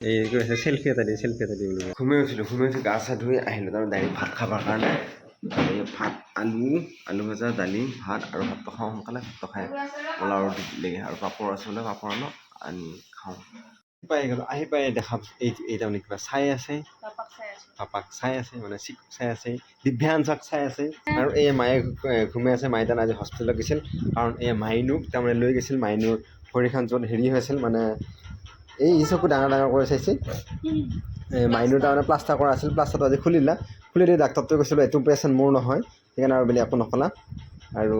এই কৈছে চেলফি এটা দি বুলি ঘুমাই উঠি গা চা ধুই আহিলোঁ তাৰমানে ডাইৰেক্ট ভাত খাবৰ কাৰণে ভাত আলু ভাজা দালি ভাত আৰু ভাতটো খাওঁ সোনকালে ভাতটো খাই ওলাও আৰু দিলেগৈ আৰু পাপৰ আছে বোলে পাপৰ অলপ আনি খাওঁ পাই গ'লোঁ আহি পাই দেখা এই তাৰমানে কিবা চাই আছে পাপাক চাই আছে মানে চিকুক চাই আছে দিব্যাঞ্চক চাই আছে আৰু এই মায়ে ঘুমাই আছে মায়ে তাৰমানে আজি হস্পিটেলত গৈছিল কাৰণ এই মাইনুক তাৰমানে লৈ গৈছিল মাইনুৰ ভৰিখন য'ত হেৰি হৈছিল মানে এই চকু ডাঙৰ কৰি চাইছে মাইনুৰ তাৰমানে প্লাষ্টাৰ কৰা আছিল প্লাষ্টাৰটো আজি খুলি দি ডাক্তৰটোৱে কৈছিলোঁ এইটো পেচেণ্ট মোৰ নহয় সেইকাৰণে আৰু বেলেগ একো নকলা আৰু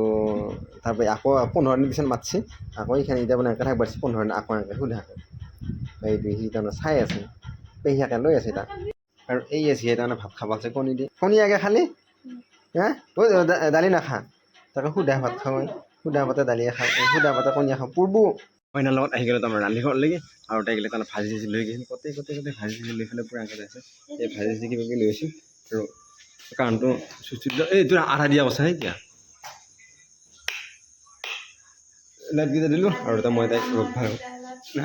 তাৰপৰা আকৌ 15 দিন পিছত মাতিছে আকৌ এইখানে এতিয়া মানে এনেকৈ থাকিব পাৰিছে 15 দিন আকৌ এনেকৈ সুধি থাকে এইটো সি তাৰমানে চাই আছে পেহীয়েকে লৈ আছে তাক আৰু এই আছে সি তাৰমানে ভাত খাব আছে কণী আগে খালি হা দালি নাখা তাকে সুধা ভাত খাওঁ সুধা ভাতে দালিয়ে খাওঁ সুধা ভাতে কণীয়ে খাওঁ পূৰ্বু কইনাৰ লগত আহি গ'লে তাৰমানে ৰান্ধি ঘৰলৈকে আৰু তাই গ'লে তাৰমানে ভাজি চাজি লৈ গৈছিল গোটেই ভাজি চাজি লৈ পেলাই পূৰা এনেকৈ আছে এই ভাজি চাজি কিবা কিবি লৈ গৈছিল আৰু কাৰণটো এই তোৰ আধা দিয়া কথা হে এতিয়া লাইটকেইটা দিলোঁ আৰু এটা মই তাইক ভাল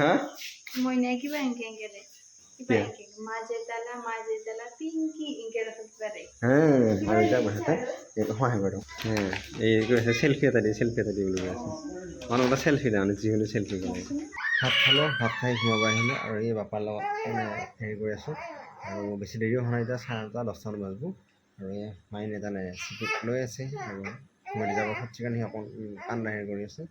হা মই নাই কিবা এংকে দে মাজেতালা পিংকি ইংকে ৰাখতে আৰু এতিয়া বহাতে সহায় কৰোঁ এই কৈছে চেলফি এটা দি বুলি কৈ আছে মানুহ এটা চেলফি তাৰমানে যিকোনো চেলফি কৰে ভাত খালোঁ ভাত খাই ঘুমাব আহিলোঁ আৰু এই বাপাৰ লগত হেৰি কৰি আছোঁ আৰু বেছি দেৰিও হোৱা নাই এতিয়া 9:30 10টামান বাজিব আৰু এই মাইন এটা নাই চিকুক লৈ আছে আৰু ঘুমাই যাব খুজিছে কাৰণে সি অকণ কান্দা হেৰি কৰি আছে